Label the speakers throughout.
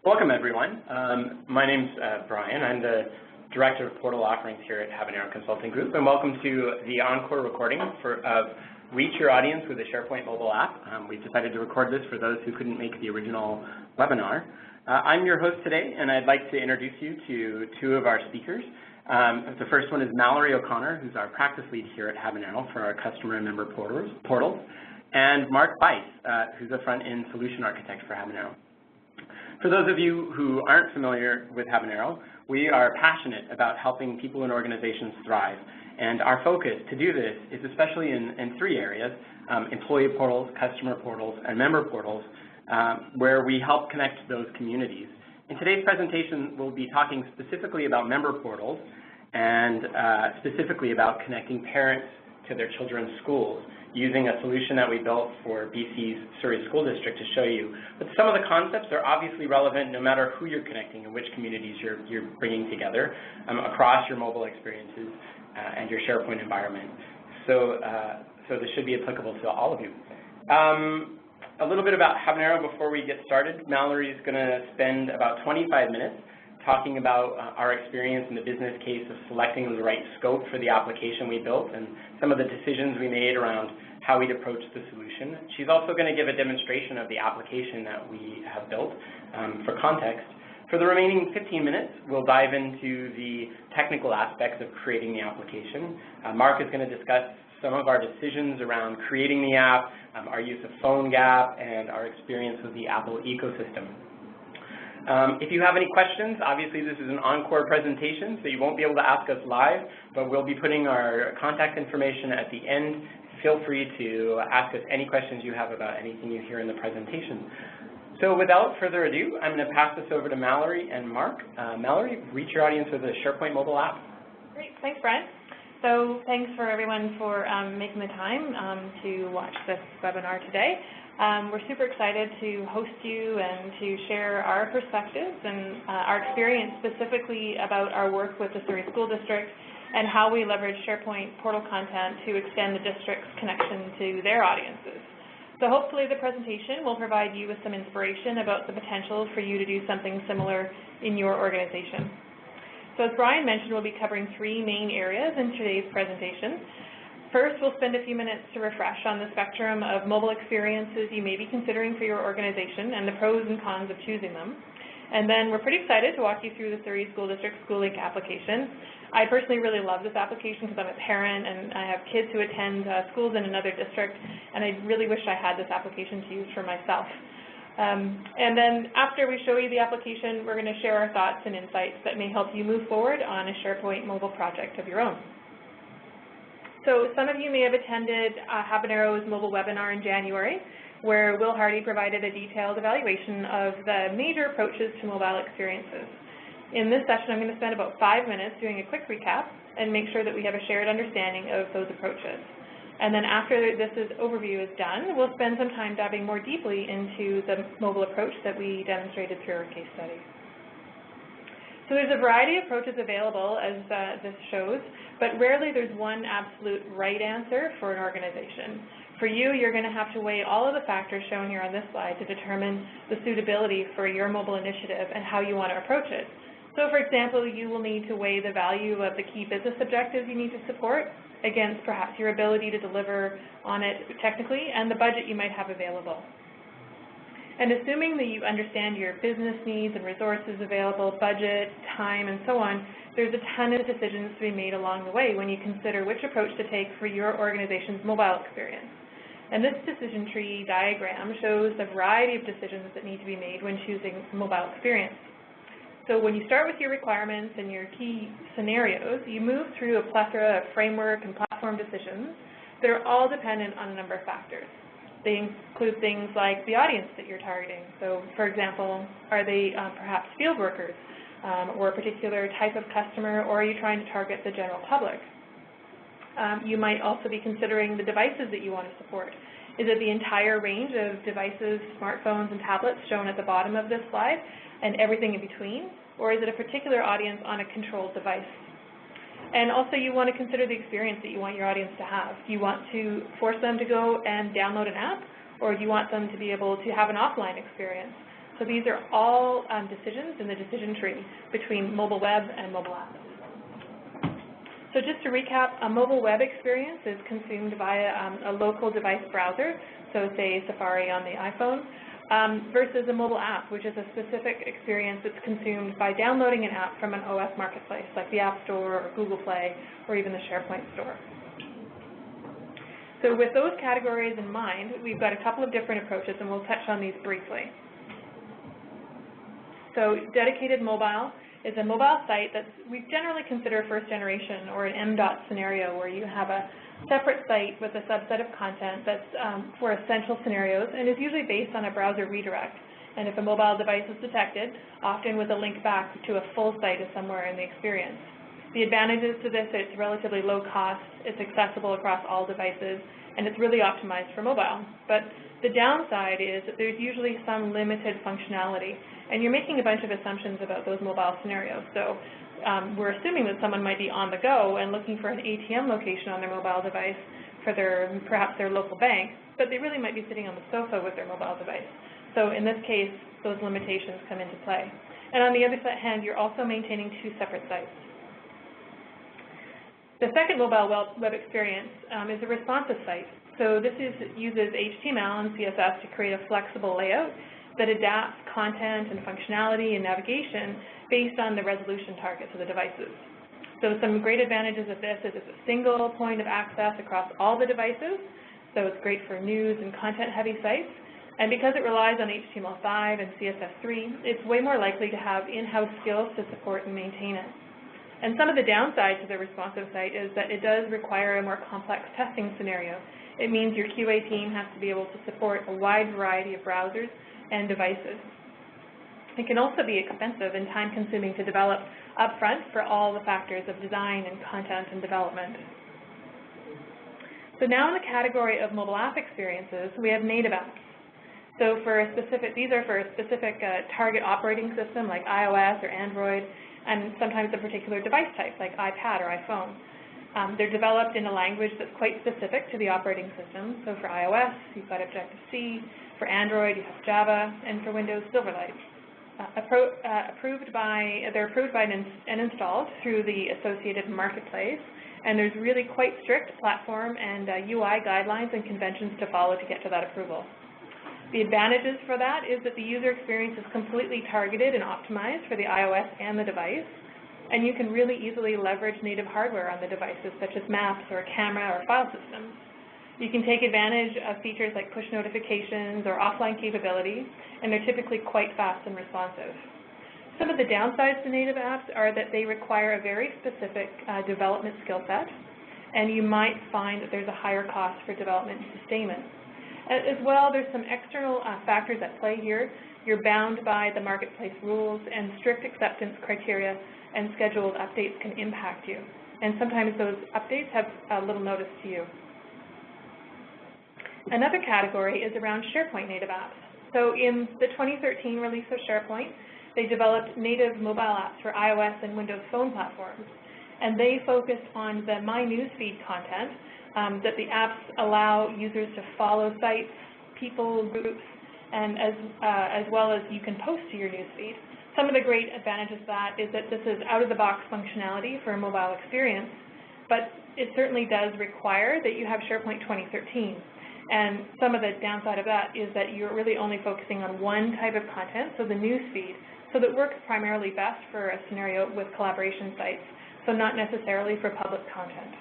Speaker 1: Welcome, everyone. My name's Brian. I'm the Director of Portal Offerings here at Habanero Consulting Group, and welcome to the encore recording of Reach Your Audience with a SharePoint mobile app. We've decided to record this for those who couldn't make the original webinar. I'm your host today, and I'd like to introduce you to two of our speakers. The first one is Mallory O'Connor, who's our practice lead here at Habanero for our customer and member portals, and Mark Bice, who's a front-end solution architect for Habanero. For those of you who aren't familiar with Habanero, we are passionate about helping people and organizations thrive. And our focus to do this is especially in three areas, employee portals, customer portals, and member portals, where we help connect those communities. In today's presentation, we'll be talking specifically about member portals and specifically about connecting parents to their children's schools, using a solution that we built for BC's Surrey School District to show you. But some of the concepts are obviously relevant no matter who you're connecting and which communities you're bringing together across your mobile experiences and your SharePoint environment. So this should be applicable to all of you. A little bit about Habanero before we get started. Mallory is going to spend about 25 minutes talking about our experience in the business case of selecting the right scope for the application we built and some of the decisions we made around how we'd approach the solution. She's also going to give a demonstration of the application that we have built for context. For the remaining 15 minutes, we'll dive into the technical aspects of creating the application. Mark is going to discuss some of our decisions around creating the app, our use of PhoneGap, and our experience with the Apple ecosystem. If you have any questions, obviously this is an encore presentation, so you won't be able to ask us live, but we'll be putting our contact information at the end. Feel free to ask us any questions you have about anything you hear in the presentation. So without further ado, I'm going to pass this over to Mallory and Mark. Mallory, reach your audience with a SharePoint mobile app.
Speaker 2: Great, thanks, Brian. So thanks for everyone for making the time to watch this webinar today. We're super excited to host you and to share our perspectives and our experience specifically about our work with the Surrey School District and how we leverage SharePoint portal content to extend the district's connection to their audiences. So hopefully the presentation will provide you with some inspiration about the potential for you to do something similar in your organization. So as Brian mentioned, we'll be covering three main areas in today's presentation. First, we'll spend a few minutes to refresh on the spectrum of mobile experiences you may be considering for your organization and the pros and cons of choosing them. And then we're pretty excited to walk you through the Surrey School District SchoolLink application. I personally really love this application because I'm a parent and I have kids who attend schools in another district, and I really wish I had this application to use for myself. And then after we show you the application, we're going to share our thoughts and insights that may help you move forward on a SharePoint mobile project of your own. So some of you may have attended Habanero's mobile webinar in January, where Will Hardy provided a detailed evaluation of the major approaches to mobile experiences. In this session, I'm going to spend about 5 minutes doing a quick recap and make sure that we have a shared understanding of those approaches. And then after this overview is done, we'll spend some time diving more deeply into the mobile approach that we demonstrated through our case study. So there's a variety of approaches available, as this shows, but rarely there's one absolute right answer for an organization. For you, you're going to have to weigh all of the factors shown here on this slide to determine the suitability for your mobile initiative and how you want to approach it. So for example, you will need to weigh the value of the key business objectives you need to support against perhaps your ability to deliver on it technically and the budget you might have available. And assuming that you understand your business needs and resources available, budget, time, and so on, there's a ton of decisions to be made along the way when you consider which approach to take for your organization's mobile experience. And this decision tree diagram shows the variety of decisions that need to be made when choosing mobile experience. So when you start with your requirements and your key scenarios, you move through a plethora of framework and platform decisions that are all dependent on a number of factors. They include things like the audience that you're targeting. So, for example, are they perhaps field workers or a particular type of customer, or are you trying to target the general public? You might also be considering the devices that you want to support. Is it the entire range of devices, smartphones, and tablets shown at the bottom of this slide and everything in between, or is it a particular audience on a controlled device? And also you want to consider the experience that you want your audience to have. Do you want to force them to go and download an app, or do you want them to be able to have an offline experience? So these are all decisions in the decision tree between mobile web and mobile apps. So just to recap, a mobile web experience is consumed via a local device browser, so say Safari on the iPhone, versus a mobile app, which is a specific experience that's consumed by downloading an app from an OS marketplace, like the App Store or Google Play or even the SharePoint store. So with those categories in mind, we've got a couple of different approaches, and we'll touch on these briefly. So dedicated mobile is a mobile site that we generally consider first generation, or an M-dot scenario, where you have a separate site with a subset of content that's for essential scenarios and is usually based on a browser redirect. And if a mobile device is detected, often with a link back to a full site is somewhere in the experience. The advantages to this, it's relatively low cost, it's accessible across all devices, and it's really optimized for mobile. But the downside is that there's usually some limited functionality, and you're making a bunch of assumptions about those mobile scenarios. So we're assuming that someone might be on the go and looking for an ATM location on their mobile device for perhaps their local bank, but they really might be sitting on the sofa with their mobile device. So in this case, those limitations come into play. And on the other hand, you're also maintaining two separate sites. The second mobile web experience is a responsive site. So this uses HTML and CSS to create a flexible layout that adapts content and functionality and navigation based on the resolution targets of the devices. So some great advantages of this is it's a single point of access across all the devices, so it's great for news and content-heavy sites. And because it relies on HTML5 and CSS3, it's way more likely to have in-house skills to support and maintain it. And some of the downsides to the responsive site is that it does require a more complex testing scenario. It means your QA team has to be able to support a wide variety of browsers and devices. It can also be expensive and time-consuming to develop upfront for all the factors of design and content and development. So now in the category of mobile app experiences, we have native apps. So these are for a specific target operating system like iOS or Android, and sometimes a particular device type like iPad or iPhone. They're developed in a language that's quite specific to the operating system. So for iOS, you've got Objective-C, for Android, you have Java, and for Windows, Silverlight. They're approved by and installed through the associated marketplace, and there's really quite strict platform and UI guidelines and conventions to follow to get to that approval. The advantages for that is that the user experience is completely targeted and optimized for the iOS and the device, and you can really easily leverage native hardware on the devices, such as maps or camera or file systems. You can take advantage of features like push notifications or offline capability, and they're typically quite fast and responsive. Some of the downsides to native apps are that they require a very specific development skill set, and you might find that there's a higher cost for development and sustainment. As well, there's some external factors at play here. You're bound by the marketplace rules, and strict acceptance criteria and scheduled updates can impact you. And sometimes those updates have little notice to you. Another category is around SharePoint native apps. So in the 2013 release of SharePoint, they developed native mobile apps for iOS and Windows Phone platforms. And they focused on the My Newsfeed content that the apps allow users to follow sites, people, groups, and as well as you can post to your newsfeed. Some of the great advantages of that is that this is out-of-the-box functionality for a mobile experience, but it certainly does require that you have SharePoint 2013. And some of the downside of that is that you're really only focusing on one type of content, so the newsfeed. So that works primarily best for a scenario with collaboration sites, so not necessarily for public content.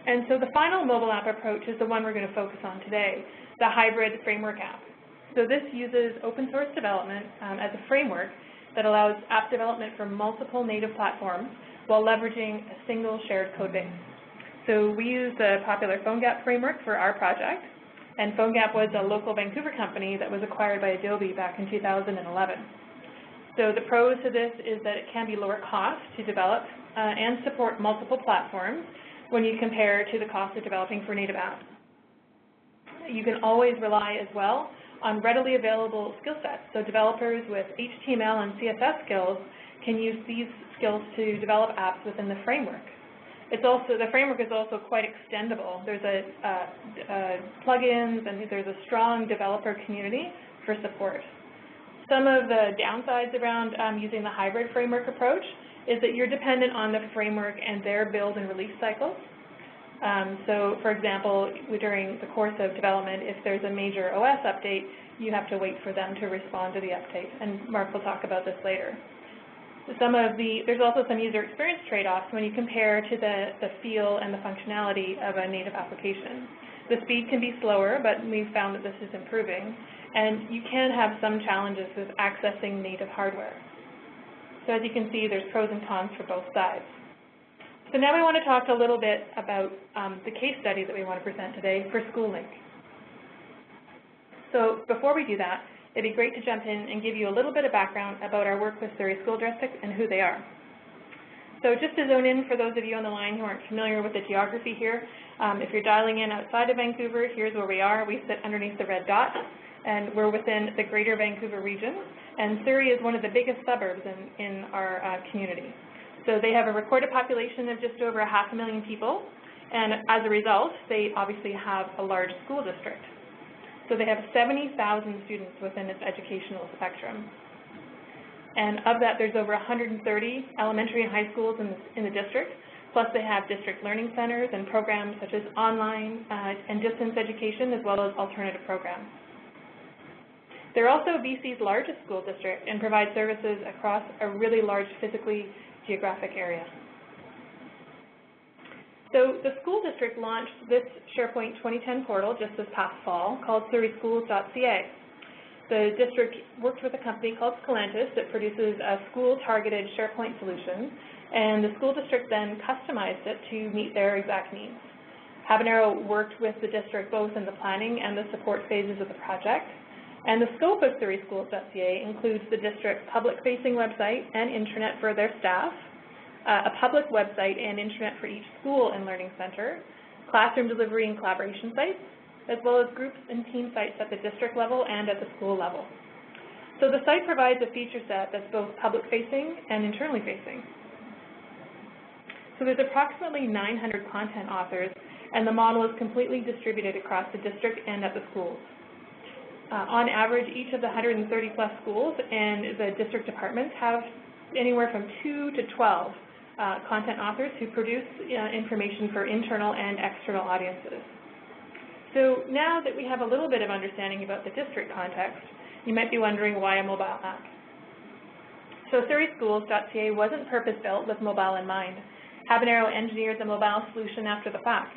Speaker 2: And so the final mobile app approach is the one we're going to focus on today, the hybrid framework app. So this uses open source development as a framework that allows app development for multiple native platforms while leveraging a single shared code base. So we use the popular PhoneGap framework for our project, and PhoneGap was a local Vancouver company that was acquired by Adobe back in 2011. So the pros to this is that it can be lower cost to develop and support multiple platforms when you compare to the cost of developing for native apps. You can always rely as well on readily available skill sets. So developers with HTML and CSS skills can use these skills to develop apps within the framework. The framework is also quite extendable. There's plugins and there's a strong developer community for support. Some of the downsides around using the hybrid framework approach is that you're dependent on the framework and their build and release cycles. So, for example, during the course of development, if there's a major OS update, you have to wait for them to respond to the update, and Mark will talk about this later. There's also some user experience trade-offs when you compare to the feel and the functionality of a native application. The speed can be slower, but we've found that this is improving, and you can have some challenges with accessing native hardware. So as you can see, there's pros and cons for both sides. So now we want to talk a little bit about the case study that we want to present today for SchoolLink. So before we do that, it'd be great to jump in and give you a little bit of background about our work with Surrey School District and who they are. So just to zone in for those of you on the line who aren't familiar with the geography here, if you're dialing in outside of Vancouver, here's where we are. We sit underneath the red dot, and we're within the Greater Vancouver region, and Surrey is one of the biggest suburbs in our community. So they have a recorded population of just over 500,000 people, and as a result, they obviously have a large school district. So they have 70,000 students within its educational spectrum. And of that, there's over 130 elementary and high schools in the district, plus they have district learning centers and programs such as online and distance education, as well as alternative programs. They're also BC's largest school district and provide services across a really large physically geographic area. So the school district launched this SharePoint 2010 portal just this past fall called surreyschools.ca. The district worked with a company called Scalantis that produces a school-targeted SharePoint solution, and the school district then customized it to meet their exact needs. Habanero worked with the district both in the planning and the support phases of the project, and the scope of surreyschools.ca includes the district's public-facing website and intranet for their staff, a public website and intranet for each school and learning center, classroom delivery and collaboration sites, as well as groups and team sites at the district level and at the school level. So the site provides a feature set that's both public-facing and internally facing. So there's approximately 900 content authors, and the model is completely distributed across the district and at the schools. On average, each of the 130-plus schools and the district departments have anywhere from 2 to 12 content authors who produce information for internal and external audiences. So now that we have a little bit of understanding about the district context, you might be wondering why a mobile app. So surreyschools.ca wasn't purpose-built with mobile in mind. Habanero engineered the mobile solution after the fact.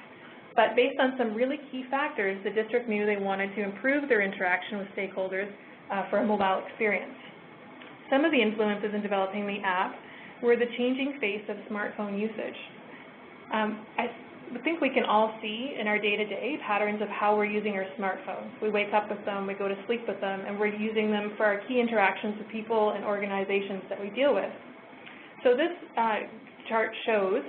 Speaker 2: But based on some really key factors, the district knew they wanted to improve their interaction with stakeholders for a mobile experience. Some of the influences in developing the app were the changing face of smartphone usage. I think we can all see in our day-to-day patterns of how we're using our smartphones. We wake up with them, we go to sleep with them, and we're using them for our key interactions with people and organizations that we deal with. So this chart shows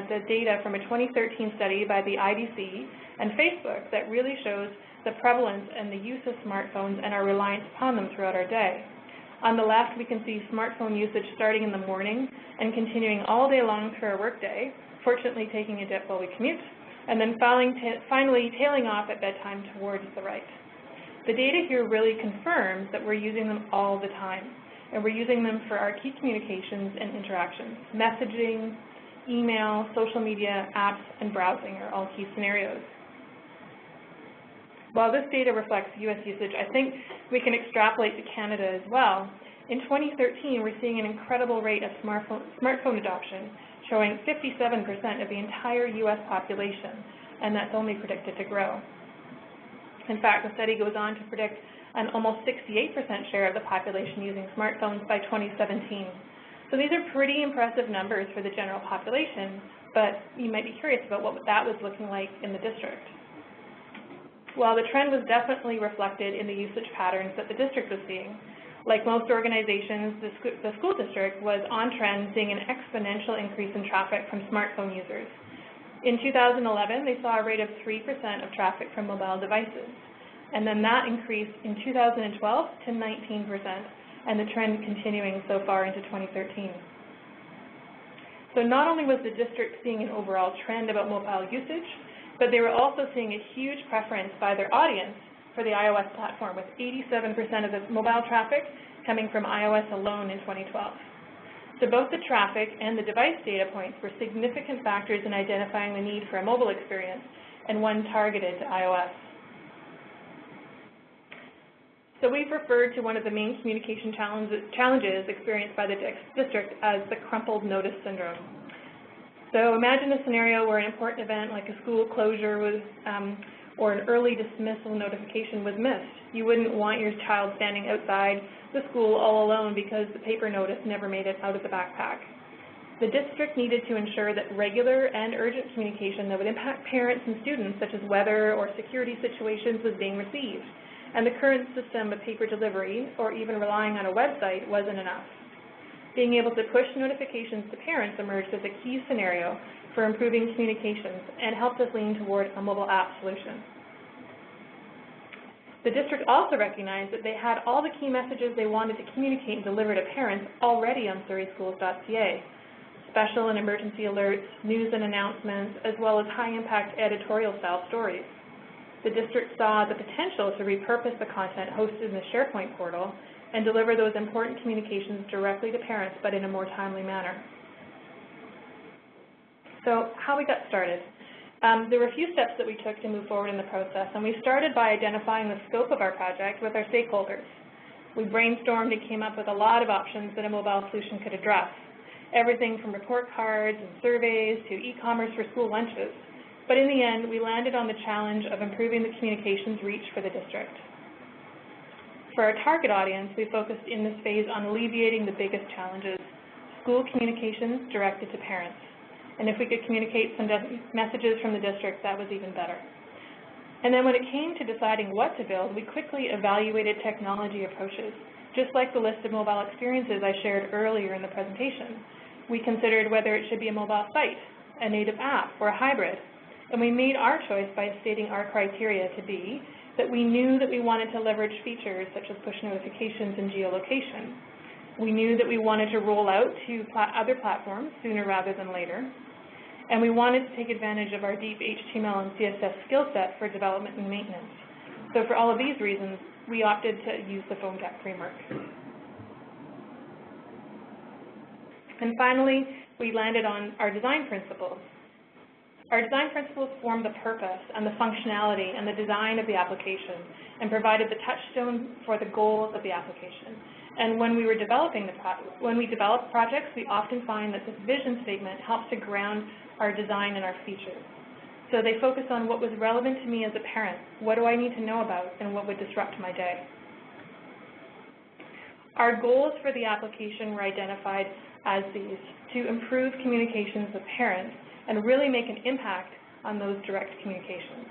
Speaker 2: the data from a 2013 study by the IDC and Facebook that really shows the prevalence and the use of smartphones and our reliance upon them throughout our day. On the left, we can see smartphone usage starting in the morning and continuing all day long through our workday, fortunately taking a dip while we commute, and then finally tailing off at bedtime towards the right. The data here really confirms that we're using them all the time, and we're using them for our key communications and interactions. Messaging, email, social media, apps, and browsing are all key scenarios. While this data reflects U.S. usage, I think we can extrapolate to Canada as well. In 2013, we're seeing an incredible rate of smartphone adoption, showing 57% of the entire U.S. population, and that's only predicted to grow. In fact, the study goes on to predict an almost 68% share of the population using smartphones by 2017. So these are pretty impressive numbers for the general population, but you might be curious about what that was looking like in the district. While the trend was definitely reflected in the usage patterns that the district was seeing, like most organizations, the school district was on trend, seeing an exponential increase in traffic from smartphone users. In 2011, they saw a rate of 3% of traffic from mobile devices, and then that increased in 2012 to 19%, and the trend continuing so far into 2013. So not only was the district seeing an overall trend about mobile usage, but they were also seeing a huge preference by their audience for the iOS platform, with 87% of the mobile traffic coming from iOS alone in 2012. So both the traffic and the device data points were significant factors in identifying the need for a mobile experience, and one targeted to iOS. So we've referred to one of the main communication challenges experienced by the district as the crumpled notice syndrome. So imagine a scenario where an important event like a school closure was, or an early dismissal notification was missed. You wouldn't want your child standing outside the school all alone because the paper notice never made it out of the backpack. The district needed to ensure that regular and urgent communication that would impact parents and students, such as weather or security situations, was being received. And the current system of paper delivery, or even relying on a website, wasn't enough. Being able to push notifications to parents emerged as a key scenario for improving communications and helped us lean toward a mobile app solution. The district also recognized that they had all the key messages they wanted to communicate and deliver to parents already on surreyschools.ca. Special and emergency alerts, news and announcements, as well as high-impact editorial-style stories. The district saw the potential to repurpose the content hosted in the SharePoint portal and deliver those important communications directly to parents, but in a more timely manner. So how we got started. There were a few steps that we took to move forward in the process, and we started by identifying the scope of our project with our stakeholders. We brainstormed and came up with a lot of options that a mobile solution could address, everything from report cards and surveys to e-commerce for school lunches. But in the end, we landed on the challenge of improving the communications reach for the district. For our target audience, we focused in this phase on alleviating the biggest challenges, school communications directed to parents. And if we could communicate some messages from the district, that was even better. And then when it came to deciding what to build, we quickly evaluated technology approaches. Just like the list of mobile experiences I shared earlier in the presentation, we considered whether it should be a mobile site, a native app, or a hybrid. And we made our choice by stating our criteria to be that we knew that we wanted to leverage features such as push notifications and geolocation. We knew that we wanted to roll out to other platforms sooner rather than later. And we wanted to take advantage of our deep HTML and CSS skill set for development and maintenance. So for all of these reasons, we opted to use the PhoneGap framework. And finally, we landed on our design principles. Our design principles form the purpose and the functionality and the design of the application and provided the touchstone for the goals of the application. And when we develop projects, we often find that this vision statement helps to ground our design and our features. So they focus on what was relevant to me as a parent, what do I need to know about, and what would disrupt my day. Our goals for the application were identified as these: to improve communications with parents and really make an impact on those direct communications.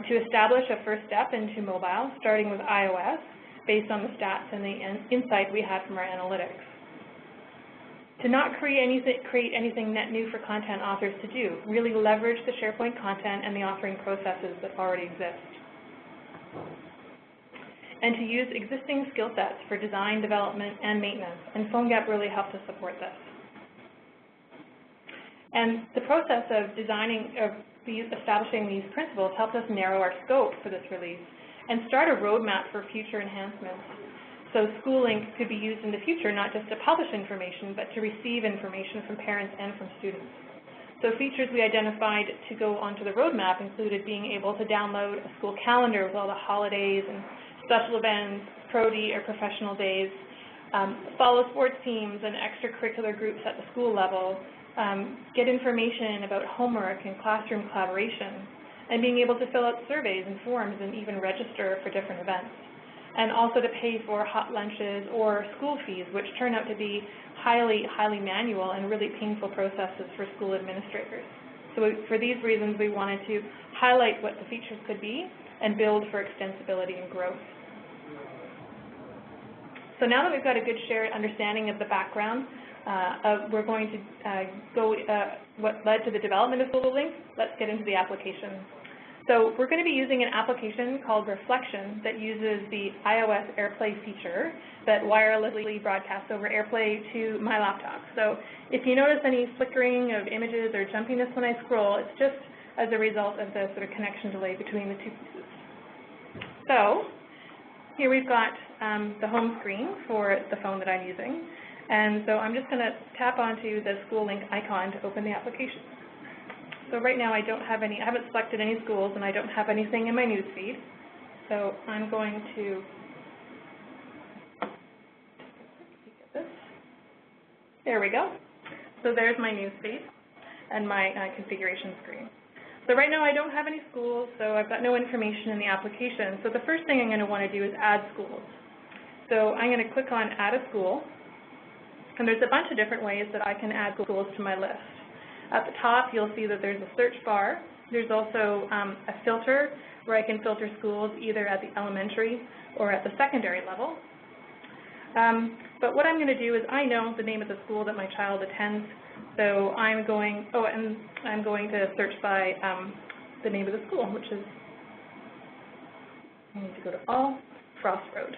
Speaker 2: To establish a first step into mobile, starting with iOS, based on the stats and the insight we had from our analytics. To not create anything net new for content authors to do, really leverage the SharePoint content and the authoring processes that already exist. And to use existing skill sets for design, development, and maintenance, and PhoneGap really helped to support this. And the process of establishing these principles helped us narrow our scope for this release and start a roadmap for future enhancements. So School Link could be used in the future not just to publish information, but to receive information from parents and from students. So features we identified to go onto the roadmap included being able to download a school calendar with all the holidays and special events, pro-D or professional days, follow sports teams and extracurricular groups at the school level, get information about homework and classroom collaboration, and being able to fill out surveys and forms and even register for different events. And also to pay for hot lunches or school fees, which turn out to be highly manual and really painful processes for school administrators. So for these reasons, we wanted to highlight what the features could be and build for extensibility and growth. So now that we've got a good shared understanding of the background, we're going to go what led to the development of School Link. Let's get into the application. So we're going to be using an application called Reflection that uses the iOS AirPlay feature that wirelessly broadcasts over AirPlay to my laptop. So if you notice any flickering of images or jumpiness when I scroll, it's just as a result of the sort of connection delay between the two pieces. So here we've got the home screen for the phone that I'm using. And so I'm just going to tap onto the school link icon to open the application. So right now I haven't selected any schools, and I don't have anything in my news feed. So I'm going to get this. There we go. So there's my news feed and my configuration screen. So right now I don't have any schools, so I've got no information in the application. So the first thing I'm going to want to do is add schools. So I'm going to click on Add a School, and there's a bunch of different ways that I can add schools to my list. At the top, you'll see that there's a search bar. There's also a filter where I can filter schools either at the elementary or at the secondary level. But what I'm going to do is I know the name of the school that my child attends, so I'm going to search by the name of the school, which is, I need to go to all, Frost Road.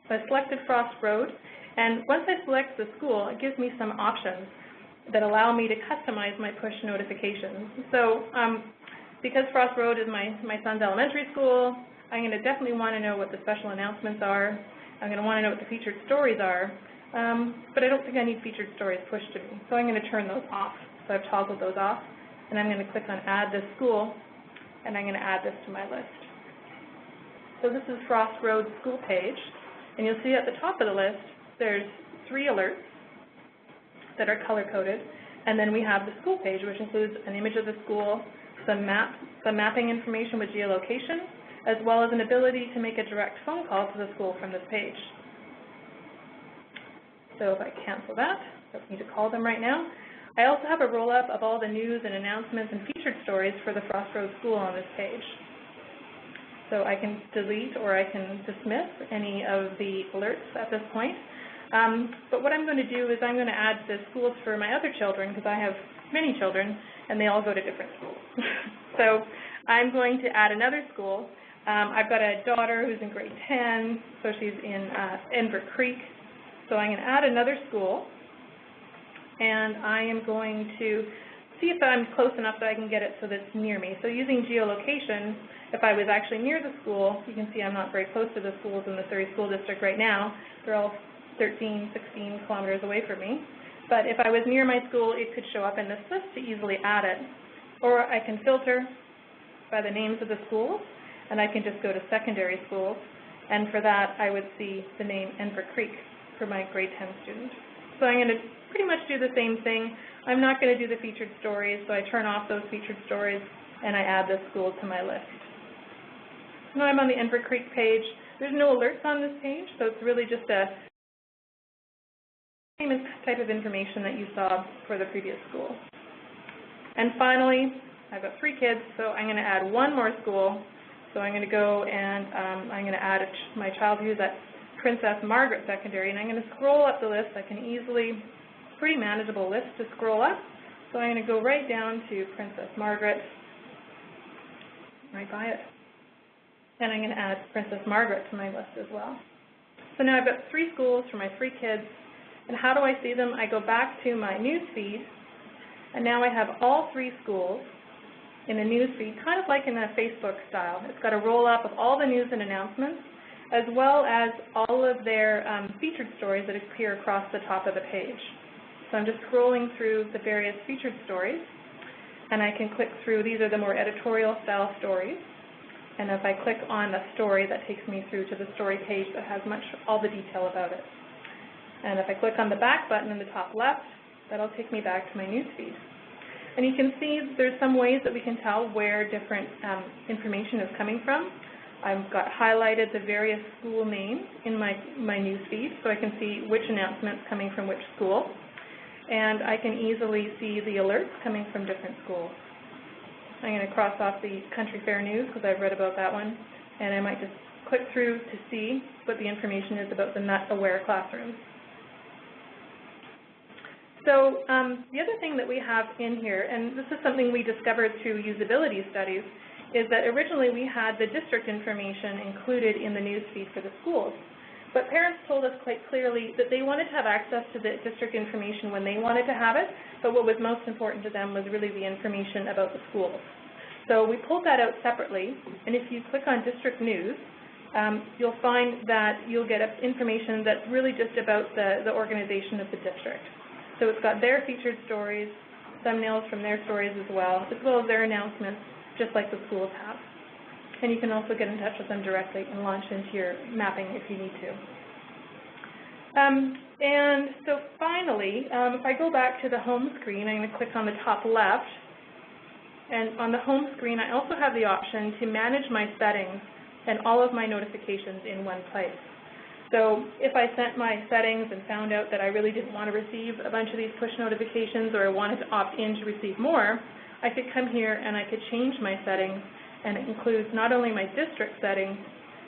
Speaker 2: So I selected Frost Road, and once I select the school, it gives me some options that allow me to customize my push notifications. So because Frost Road is my son's elementary school, I'm going to definitely want to know what the special announcements are. I'm going to want to know what the featured stories are, but I don't think I need featured stories pushed to me. So I'm going to turn those off. So I've toggled those off, and I'm going to click on Add this school, and I'm going to add this to my list. So this is Frost Road school page, and you'll see at the top of the list, there's 3 alerts that are color-coded, and then we have the school page, which includes an image of the school, some mapping information with geolocation, as well as an ability to make a direct phone call to the school from this page. So if I cancel that, I don't need to call them right now. I also have a roll-up of all the news and announcements and featured stories for the Frost Road School on this page. So I can delete or I can dismiss any of the alerts at this point. But what I'm going to do is I'm going to add the schools for my other children, because I have many children and they all go to different schools. So I'm going to add another school. I've got a daughter who's in grade 10, so she's in Enver Creek. So I'm going to add another school, and I am going to see if I'm close enough that I can get it so that it's near me. So using geolocation, if I was actually near the school, you can see I'm not very close to the schools in the Surrey School District right now. They're all 13, 16 kilometers away from me. But if I was near my school, it could show up in this list to easily add it. Or I can filter by the names of the schools, and I can just go to secondary schools. And for that, I would see the name Enver Creek for my grade 10 student. So I'm going to pretty much do the same thing. I'm not going to do the featured stories, so I turn off those featured stories, and I add this school to my list. Now I'm on the Enver Creek page. There's no alerts on this page, so it's really just a same type of information that you saw for the previous school. And finally, I've got 3 kids, so I'm going to add one more school. So I'm going to go and I'm going to add my child who's at Princess Margaret Secondary, and I'm going to scroll up the list. I can easily, pretty manageable list to scroll up. So I'm going to go right down to Princess Margaret, right by it. And I'm going to add Princess Margaret to my list as well. So now I've got 3 schools for my 3 kids. And how do I see them? I go back to my news feed, and now I have all 3 schools in the news feed, kind of like in a Facebook style. It's got a roll-up of all the news and announcements, as well as all of their featured stories that appear across the top of the page. So I'm just scrolling through the various featured stories, and I can click through. These are the more editorial style stories. And if I click on the story, that takes me through to the story page that has all the detail about it. And if I click on the back button in the top left, that'll take me back to my news feed. And you can see there's some ways that we can tell where different information is coming from. I've got highlighted the various school names in my news feed, so I can see which announcement's coming from which school. And I can easily see the alerts coming from different schools. I'm going to cross off the Country Fair News because I've read about that one, and I might just click through to see what the information is about the NUT-aware classrooms. So the other thing that we have in here, and this is something we discovered through usability studies, is that originally we had the district information included in the news feed for the schools. But parents told us quite clearly that they wanted to have access to the district information when they wanted to have it, but what was most important to them was really the information about the schools. So we pulled that out separately, and if you click on District News, you'll find that you'll get information that's really just about the organization of the district. So it's got their featured stories, thumbnails from their stories as well as their announcements, just like the schools have. And you can also get in touch with them directly and launch into your mapping if you need to. And so finally, if I go back to the home screen, I'm going to click on the top left. And on the home screen, I also have the option to manage my settings and all of my notifications in one place. So if I sent my settings and found out that I really didn't want to receive a bunch of these push notifications, or I wanted to opt in to receive more, I could come here and I could change my settings, and it includes not only my district settings,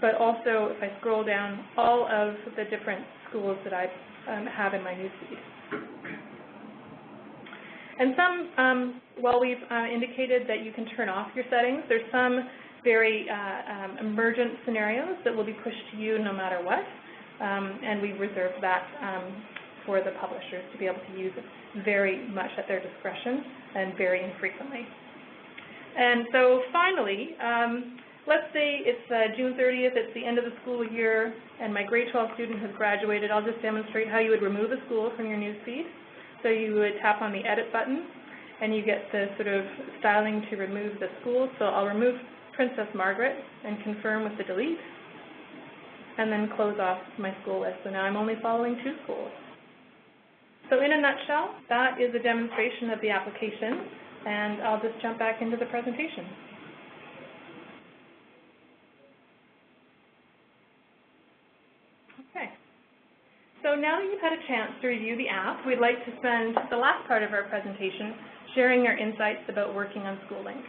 Speaker 2: but also, if I scroll down, all of the different schools that I have in my newsfeed. And some, while we've indicated that you can turn off your settings, there's some very emergent scenarios that will be pushed to you no matter what, and we've reserved that for the publishers to be able to use it very much at their discretion and very infrequently. And so finally, let's say it's June 30th, it's the end of the school year, and my grade 12 student has graduated. I'll just demonstrate how you would remove a school from your newsfeed. So you would tap on the Edit button, and you get the sort of styling to remove the school. So I'll remove Princess Margaret and confirm with the delete, and then close off my school list. So now I'm only following 2 schools. So in a nutshell, that is a demonstration of the application, and I'll just jump back into the presentation. Okay. So now that you've had a chance to review the app, we'd like to spend the last part of our presentation sharing our insights about working on SchoolLink.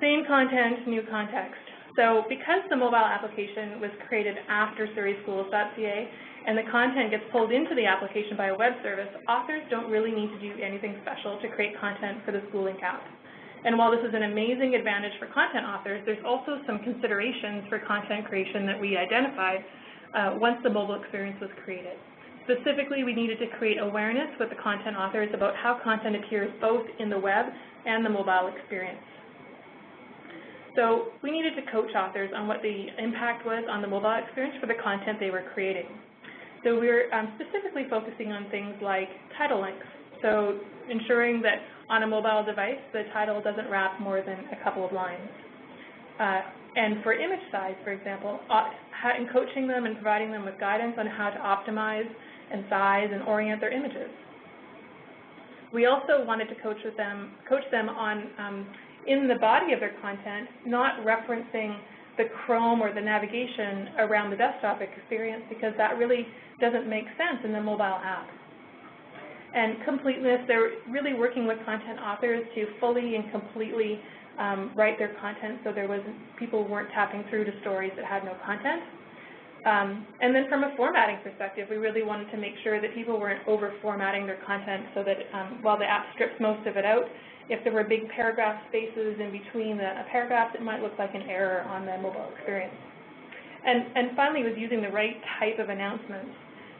Speaker 2: Same content, new context. So because the mobile application was created after surreyschools.ca and the content gets pulled into the application by a web service, authors don't really need to do anything special to create content for the SchoolLink app. And while this is an amazing advantage for content authors, there's also some considerations for content creation that we identified once the mobile experience was created. Specifically, we needed to create awareness with the content authors about how content appears both in the web and the mobile experience. So we needed to coach authors on what the impact was on the mobile experience for the content they were creating. So we were specifically focusing on things like title links. So ensuring that on a mobile device, the title doesn't wrap more than a couple of lines. And for image size, for example, and coaching them and providing them with guidance on how to optimize and size and orient their images. We also wanted to coach them on, in the body of their content, not referencing the Chrome or the navigation around the desktop experience, because that really doesn't make sense in the mobile app. And completeness, they're really working with content authors to fully and completely write their content so people weren't tapping through to stories that had no content. And then from a formatting perspective, we really wanted to make sure that people weren't over-formatting their content so that while the app strips most of it out, if there were big paragraph spaces in between the paragraphs, it might look like an error on the mobile experience. And finally, was using the right type of announcements.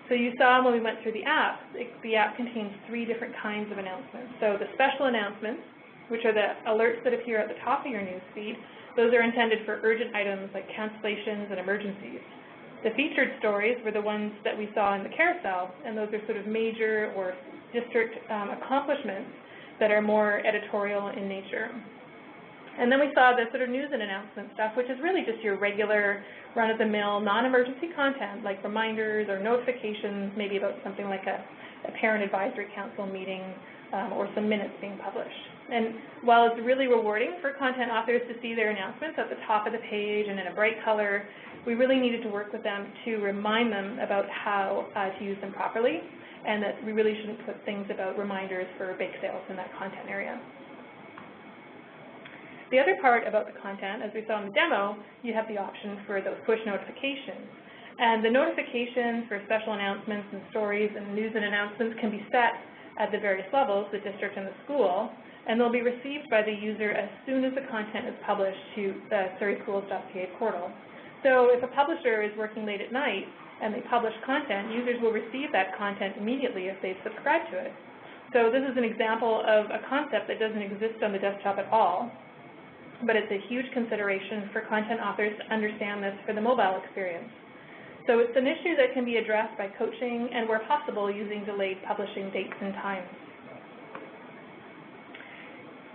Speaker 2: So you saw when we went through the app contains 3 different kinds of announcements. So the special announcements, which are the alerts that appear at the top of your news feed, those are intended for urgent items like cancellations and emergencies. The featured stories were the ones that we saw in the carousel, and those are sort of major or district accomplishments that are more editorial in nature. And then we saw the sort of news and announcement stuff, which is really just your regular run-of-the-mill, non-emergency content, like reminders or notifications, maybe about something like a parent advisory council meeting or some minutes being published. And while it's really rewarding for content authors to see their announcements at the top of the page and in a bright color, we really needed to work with them to remind them about how to use them properly, and that we really shouldn't put things about reminders for bake sales in that content area. The other part about the content, as we saw in the demo, you have the option for those push notifications. And the notifications for special announcements and stories and news and announcements can be set at the various levels, the district and the school, and they'll be received by the user as soon as the content is published to the surreyschools.ca portal. So if a publisher is working late at night and they publish content, users will receive that content immediately if they've subscribed to it. So this is an example of a concept that doesn't exist on the desktop at all, but it's a huge consideration for content authors to understand this for the mobile experience. So it's an issue that can be addressed by coaching and, where possible, using delayed publishing dates and times.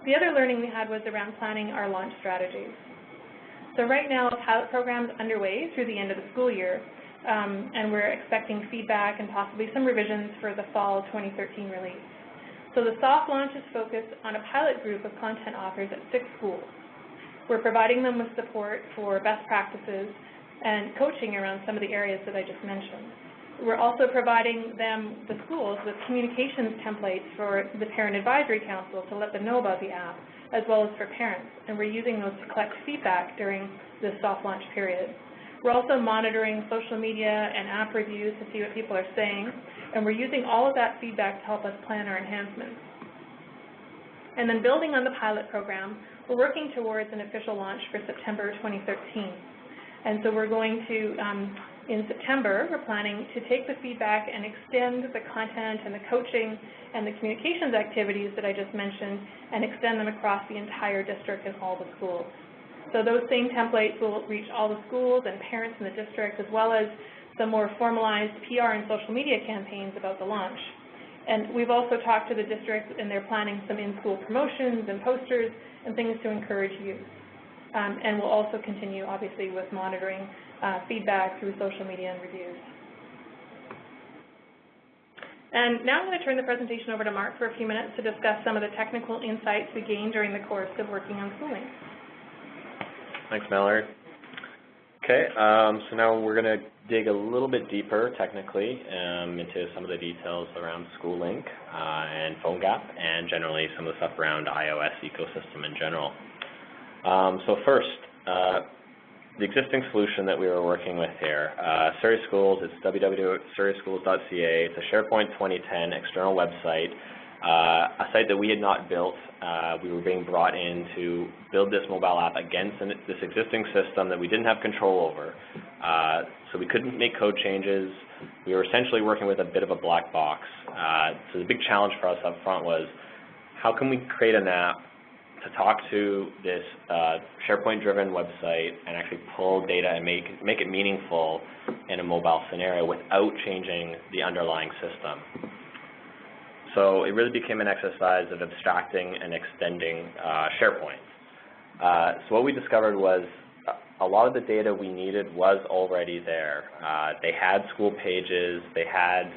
Speaker 2: The other learning we had was around planning our launch strategies. So right now, a pilot program is underway through the end of the school year, and we're expecting feedback and possibly some revisions for the fall 2013 release. So the soft launch is focused on a pilot group of content authors at 6 schools. We're providing them with support for best practices and coaching around some of the areas that I just mentioned. We're also providing them, the schools, with communications templates for the Parent Advisory Council to let them know about the app, as well as for parents, and we're using those to collect feedback during this soft launch period. We're also monitoring social media and app reviews to see what people are saying, and we're using all of that feedback to help us plan our enhancements. And then building on the pilot program, we're working towards an official launch for September 2013. And so we're going to, in September, we're planning to take the feedback and extend the content and the coaching and the communications activities that I just mentioned and extend them across the entire district and all the schools. So those same templates will reach all the schools and parents in the district, as well as some more formalized PR and social media campaigns about the launch. And we've also talked to the district, and they're planning some in-school promotions and posters and things to encourage use. And we'll also continue, obviously, with monitoring feedback through social media and reviews. And now I'm going to turn the presentation over to Mark for a few minutes to discuss some of the technical insights we gained during the course of working on schooling.
Speaker 3: Thanks, Mallory. Okay, so now we're going to dig a little bit deeper technically into some of the details around SchoolLink and PhoneGap, and generally some of the stuff around iOS ecosystem in general. So first, the existing solution that we were working with here, Surrey Schools, it's www.surreyschools.ca. It's a SharePoint 2010 external website, a site that we had not built. We were being brought in to build this mobile app against this existing system that we didn't have control over. So we couldn't make code changes. We were essentially working with a bit of a black box. So the big challenge for us up front was, how can we create an app to talk to this SharePoint-driven website and actually pull data and make it meaningful in a mobile scenario without changing the underlying system. So it really became an exercise of abstracting and extending SharePoint. So what we discovered was a lot of the data we needed was already there. They had school pages, they had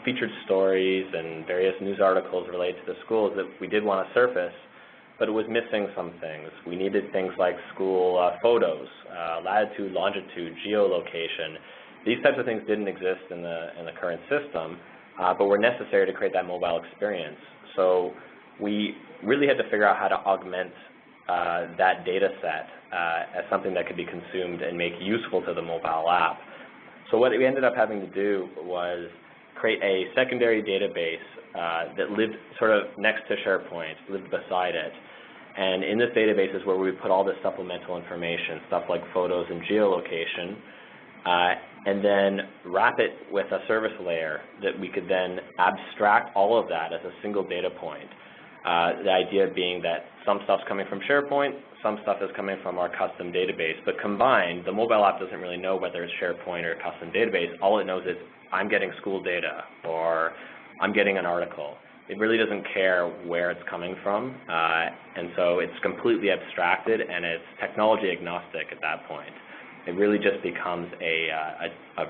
Speaker 3: featured stories and various news articles related to the schools that we did want to surface, but it was missing some things. We needed things like school photos, latitude, longitude, geolocation. These types of things didn't exist in the current system, but were necessary to create that mobile experience. So we really had to figure out how to augment that data set as something that could be consumed and make useful to the mobile app. So what we ended up having to do was create a secondary database that lived sort of next to SharePoint, lived beside it. And in this database is where we would put all this supplemental information, stuff like photos and geolocation, and then wrap it with a service layer that we could then abstract all of that as a single data point. The idea being that some stuff's coming from SharePoint, some stuff is coming from our custom database, but combined, the mobile app doesn't really know whether it's SharePoint or a custom database. All it knows is, I'm getting school data, or I'm getting an article. It really doesn't care where it's coming from, and so it's completely abstracted, and it's technology agnostic at that point. It really just becomes a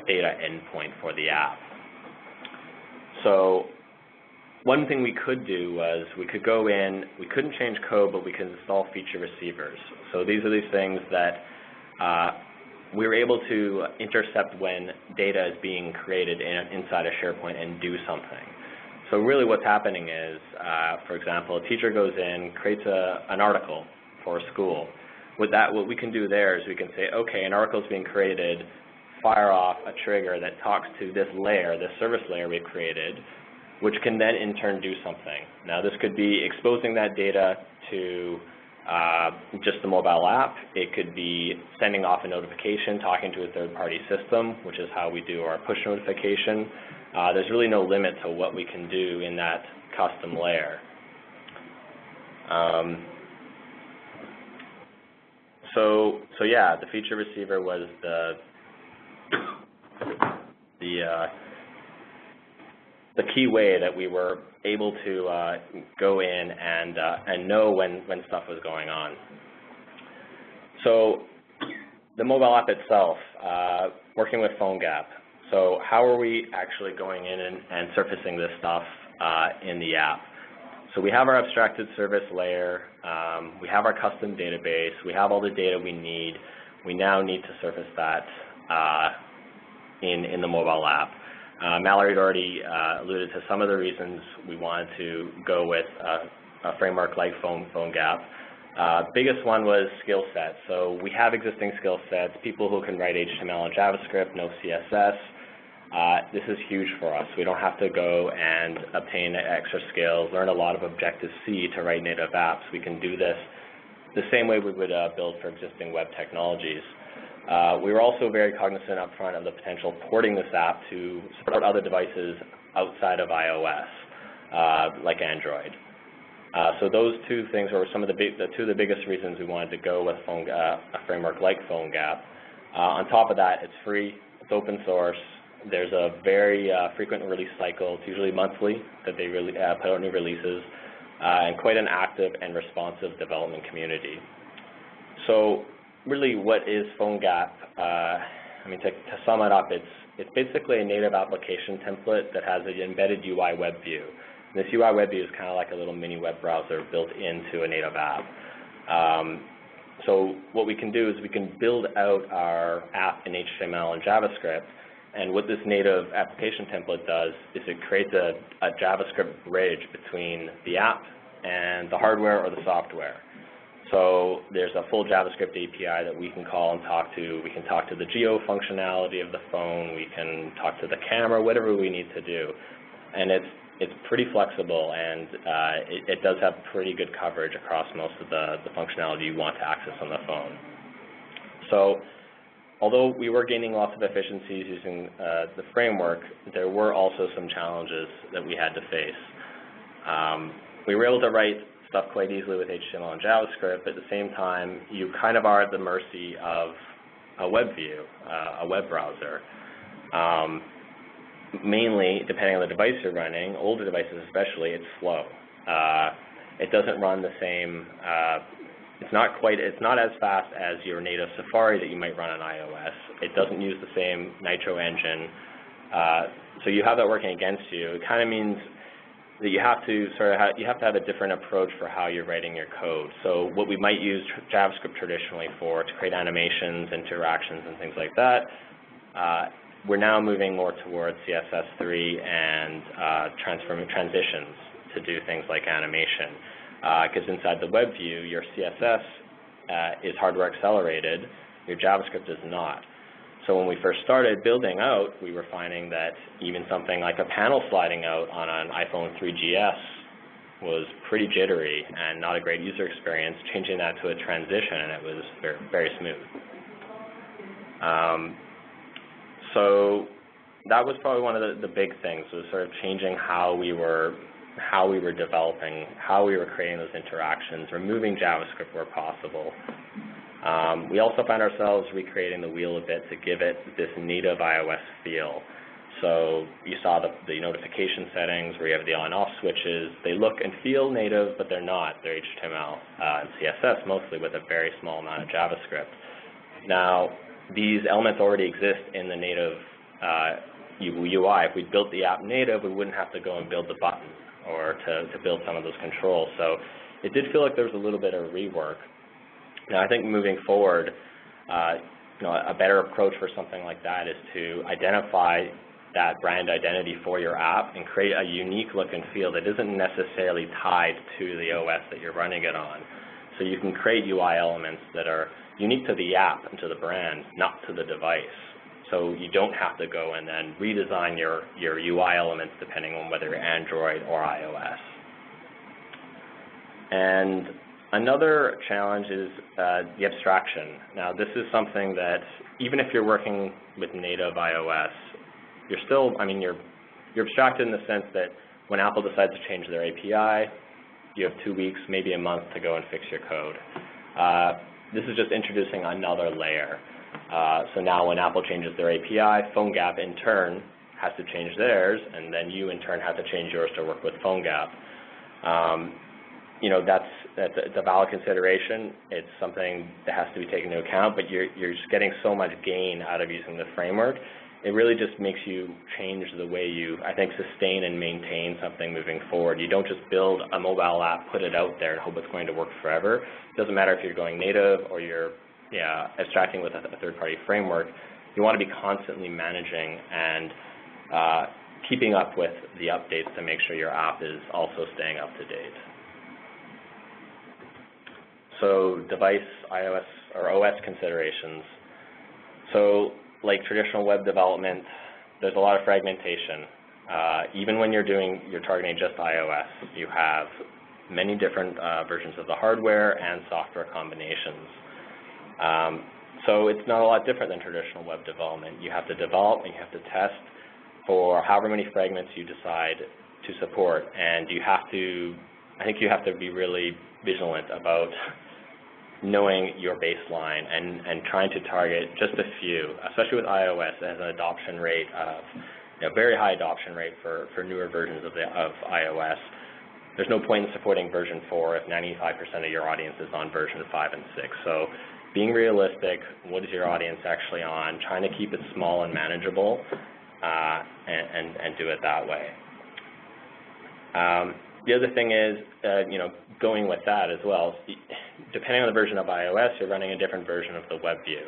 Speaker 3: data endpoint for the app. So one thing we could do was we could go in, we couldn't change code, but we could install feature receivers. So these are these things that we were able to intercept when data is being created inside of SharePoint and do something. So really what's happening is, for example, a teacher goes in, creates an article for a school. With that, what we can do there is we can say, okay, an article is being created, fire off a trigger that talks to this layer, this service layer we've created, which can then in turn do something. Now this could be exposing that data to just the mobile app. It could be sending off a notification, talking to a third-party system, which is how we do our push notification. there's really no limit to what we can do in that custom layer. So yeah, the feature receiver was the key way that we were able to go in and know when stuff was going on. So the mobile app itself, working with PhoneGap. So how are we actually going in and surfacing this stuff in the app? So we have our abstracted service layer, we have our custom database, we have all the data we need. We now need to surface that in the mobile app. Mallory had already alluded to some of the reasons we wanted to go with a framework like PhoneGap. Biggest one was skill sets. So we have existing skill sets, people who can write HTML and JavaScript, no CSS. This is huge for us. We don't have to go and obtain extra skills, learn a lot of Objective-C to write native apps. We can do this the same way we would build for existing web technologies. We were also very cognizant up front of the potential porting this app to support other devices outside of iOS, like Android. So those two things were some of two of the biggest reasons we wanted to go with a framework like PhoneGap. On top of that, it's free, it's open source. There's a very frequent release cycle. It's usually monthly that they really put out new releases, and quite an active and responsive development community. So really, what is PhoneGap? I mean, to sum it up, it's basically a native application template that has an embedded UI web view. And this UI web view is kind of like a little mini web browser built into a native app. So what we can do is we can build out our app in HTML and JavaScript. And what this native application template does is it creates a JavaScript bridge between the app and the hardware or the software. So there's a full JavaScript API that we can call and talk to. We can talk to the geo functionality of the phone. We can talk to the camera, whatever we need to do. And it's pretty flexible, and it does have pretty good coverage across most of the functionality you want to access on the phone. So although we were gaining lots of efficiencies using the framework, there were also some challenges that we had to face. We were able to write stuff quite easily with HTML and JavaScript, but at the same time, you kind of are at the mercy of a web view, a web browser. Mainly, depending on the device you're running, older devices especially, it's slow. It doesn't run the same, it's not as fast as your native Safari that you might run on iOS. It doesn't use the same Nitro engine. So you have that working against you. It kind of means that you have to have a different approach for how you're writing your code. So what we might use JavaScript traditionally for to create animations, interactions, and things like that, we're now moving more towards CSS3 and transitions to do things like animation. Because inside the web view, your CSS is hardware accelerated, your JavaScript is not. So when we first started building out, we were finding that even something like a panel sliding out on an iPhone 3GS was pretty jittery and not a great user experience. Changing that to a transition, and it was very, very smooth. So that was probably one of the big things, was sort of changing how we were developing, how we were creating those interactions, removing JavaScript where possible. We also found ourselves recreating the wheel a bit to give it this native iOS feel. So you saw the notification settings where you have the on-off switches. They look and feel native, but they're not. They're HTML and CSS mostly, with a very small amount of JavaScript. Now, these elements already exist in the native UI. If we built the app native, we wouldn't have to go and build the button or to build some of those controls. So it did feel like there was a little bit of rework. Now, I think moving forward, a better approach for something like that is to identify that brand identity for your app and create a unique look and feel that isn't necessarily tied to the OS that you're running it on. So you can create UI elements that are unique to the app and to the brand, not to the device. So you don't have to go and then redesign your UI elements depending on whether you're Android or iOS. And another challenge is the abstraction. Now, this is something that even if you're working with native iOS, you're still, you're abstracted in the sense that when Apple decides to change their API, you have 2 weeks, maybe a month to go and fix your code. This is just introducing another layer. So now when Apple changes their API, PhoneGap in turn has to change theirs, and then you in turn have to change yours to work with PhoneGap. That's a valid consideration. It's something that has to be taken into account, but you're just getting so much gain out of using the framework. It really just makes you change the way you, I think, sustain and maintain something moving forward. You don't just build a mobile app, put it out there, and hope it's going to work forever. It doesn't matter if you're going native or you're abstracting with a third-party framework. You want to be constantly managing and keeping up with the updates to make sure your app is also staying up to date. So device, iOS, or OS considerations. So like traditional web development, there's a lot of fragmentation. Even when you're targeting just iOS, you have many different versions of the hardware and software combinations. So it's not a lot different than traditional web development. You have to develop and you have to test for however many fragments you decide to support, and I think you have to be really vigilant about knowing your baseline and trying to target just a few, especially with iOS. It has an adoption rate of, very high adoption rate for newer versions of iOS. There's no point in supporting version 4 if 95% of your audience is on version 5 and 6. So being realistic, what is your audience actually on, trying to keep it small and manageable, and do it that way. The other thing is, going with that as well, depending on the version of iOS, you're running a different version of the web view,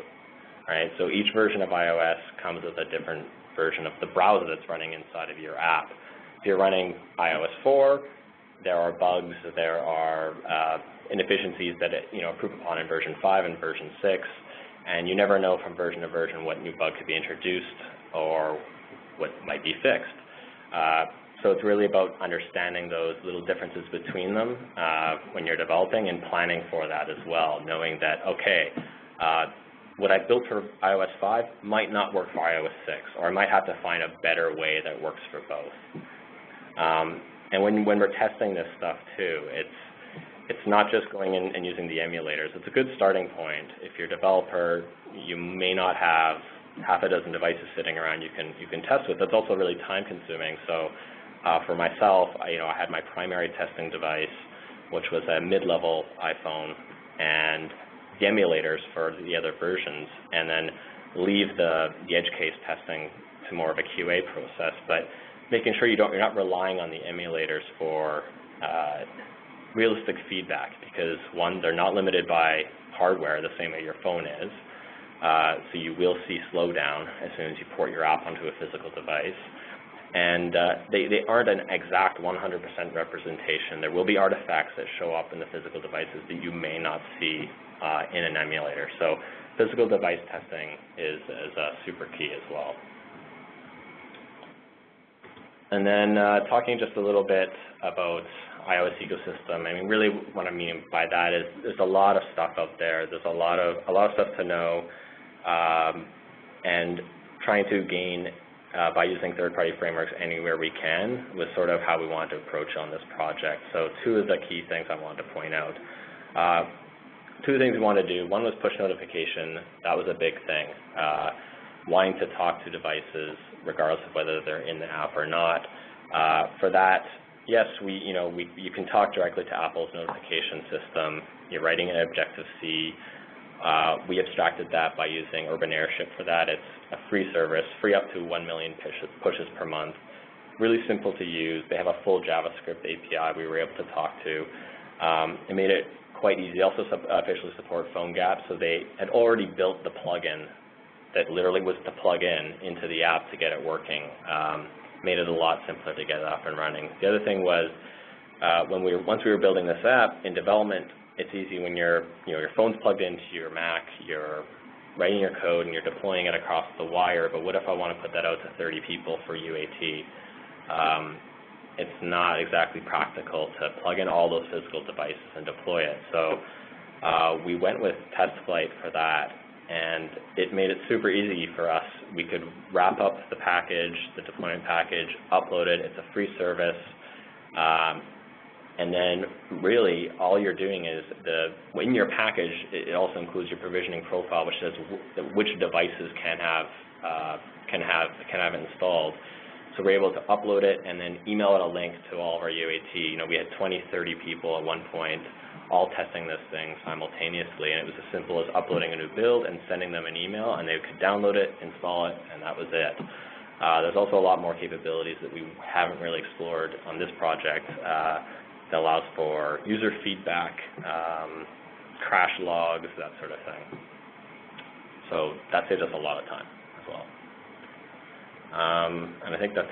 Speaker 3: right? So each version of iOS comes with a different version of the browser that's running inside of your app. If you're running iOS 4, there are bugs, there are inefficiencies that improve upon in version 5 and version 6, and you never know from version to version what new bug could be introduced or what might be fixed. So it's really about understanding those little differences between them when you're developing and planning for that as well, knowing that, okay, what I built for iOS 5 might not work for iOS 6, or I might have to find a better way that works for both. And when we're testing this stuff too, it's not just going in and using the emulators. It's a good starting point. If you're a developer, you may not have half a dozen devices sitting around you can test with. That's also really time consuming. So for myself, I had my primary testing device, which was a mid-level iPhone, and the emulators for the other versions, and then leave the edge case testing to more of a QA process. But making sure you're not relying on the emulators for realistic feedback, because one, they're not limited by hardware the same way your phone is. So you will see slowdown as soon as you port your app onto a physical device. And they aren't an exact 100% representation. There will be artifacts that show up in the physical devices that you may not see in an emulator. So physical device testing is super key as well. And then talking just a little bit about iOS ecosystem. I mean, really what I mean by that is there's a lot of stuff out there. There's a lot of stuff to know, and trying to gain by using third-party frameworks anywhere we can was sort of how we wanted to approach on this project. So two of the key things I wanted to point out. Two things we wanted to do. One was push notification. That was a big thing. Wanting to talk to devices regardless of whether they're in the app or not. For that, yes, you can talk directly to Apple's notification system. You're writing an Objective-C. We abstracted that by using Urban Airship for that. It's a free service, free up to 1 million pushes per month. Really simple to use. They have a full JavaScript API we were able to talk to. It made it quite easy. They also officially support PhoneGap, so they had already built the plugin that literally was to plug into the app to get it working. Made it a lot simpler to get it up and running. The other thing was once we were building this app in development, it's easy when your phone's plugged into your Mac, you're writing your code and you're deploying it across the wire. But what if I want to put that out to 30 people for UAT? It's not exactly practical to plug in all those physical devices and deploy it. So we went with TestFlight for that. and it made it super easy for us. We could wrap up the package, the deployment package, upload it. It's a free service. And then really all you're doing is in your package, it also includes your provisioning profile, which says which devices can have it installed. So we're able to upload it and then email it a link to all of our UAT. You know, we had 20, 30 people at one point all testing this thing simultaneously, and it was as simple as uploading a new build and sending them an email, and they could download it, install it, and that was it. There's also a lot more capabilities that we haven't really explored on this project that allows for user feedback, crash logs, that sort of thing. So that saves us a lot of time as well. And I think that's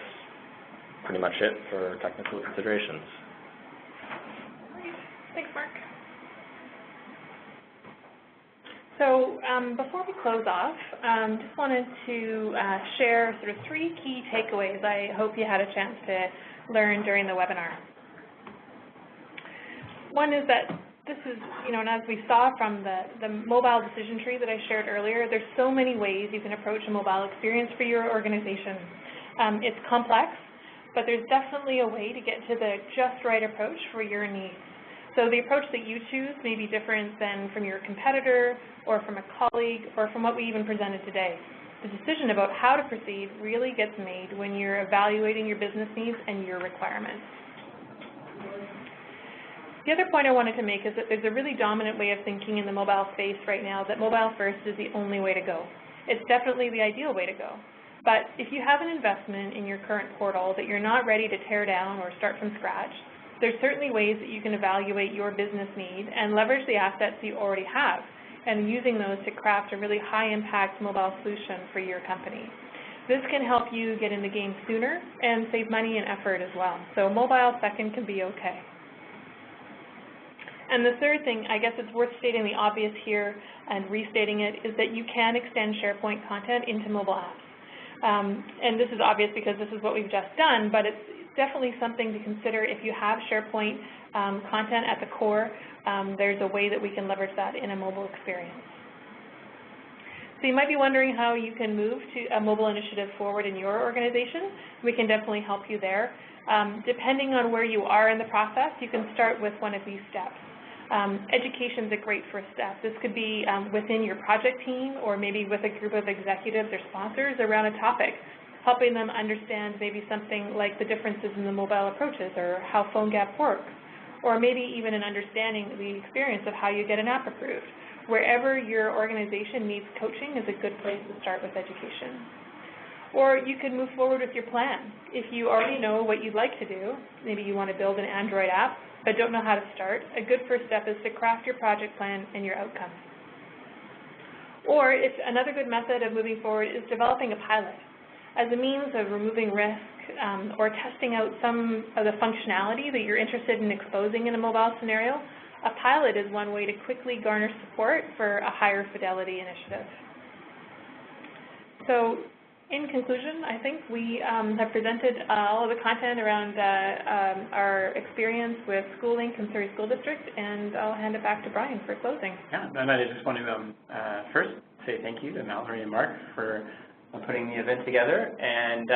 Speaker 3: pretty much it for technical considerations.
Speaker 2: Great. Thanks, Mark. So before we close off, just wanted to share sort of 3 key takeaways I hope you had a chance to learn during the webinar. One is that this is, you know, and as we saw from the mobile decision tree that I shared earlier, there's so many ways you can approach a mobile experience for your organization. It's complex, but there's definitely a way to get to the just right approach for your needs. So the approach that you choose may be different than from your competitor or from a colleague or from what we even presented today. The decision about how to proceed really gets made when you're evaluating your business needs and your requirements. The other point I wanted to make is that there's a really dominant way of thinking in the mobile space right now that mobile first is the only way to go. It's definitely the ideal way to go. But if you have an investment in your current portal that you're not ready to tear down or start from scratch, there's certainly ways that you can evaluate your business need and leverage the assets you already have, and using those to craft a really high-impact mobile solution for your company. This can help you get in the game sooner and save money and effort as well. So mobile second can be okay. And the third thing, I guess it's worth stating the obvious here and restating it, is that you can extend SharePoint content into mobile apps. And this is obvious because this is what we've just done, but it's definitely something to consider if you have SharePoint content at the core. There's a way that we can leverage that in a mobile experience. So you might be wondering how you can move to a mobile initiative forward in your organization. We can definitely help you there. Depending on where you are in the process, you can start with one of these steps. Education is a great first step. This could be within your project team or maybe with a group of executives or sponsors around a topic, helping them understand maybe something like the differences in the mobile approaches or how PhoneGap works, or maybe even an understanding the experience of how you get an app approved. Wherever your organization needs coaching is a good place to start with education. Or you could move forward with your plan. If you already know what you'd like to do, maybe you want to build an Android app but don't know how to start, a good first step is to craft your project plan and your outcomes. Or if another good method of moving forward is developing a pilot as a means of removing risk or testing out some of the functionality that you're interested in exposing in a mobile scenario. A pilot is one way to quickly garner support for a higher fidelity initiative. So in conclusion, I think we have presented all of the content around our experience with SchoolLink and Surrey School District, and I'll hand it back to Brian for closing.
Speaker 1: Yeah, and I just want to first say thank you to Mallory and Mark for putting the event together. And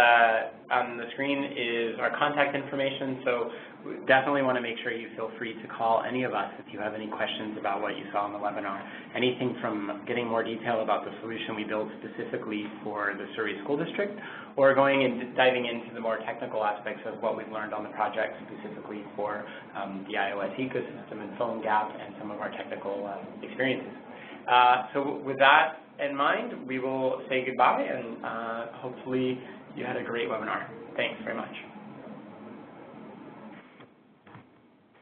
Speaker 1: on the screen is our contact information, so we definitely want to make sure you feel free to call any of us if you have any questions about what you saw in the webinar. Anything from getting more detail about the solution we built specifically for the Surrey School District, or going and diving into the more technical aspects of what we've learned on the project specifically for the iOS ecosystem and PhoneGap and some of our technical experiences. So with that in mind, we will say goodbye, and hopefully you had a great webinar. Thanks very much.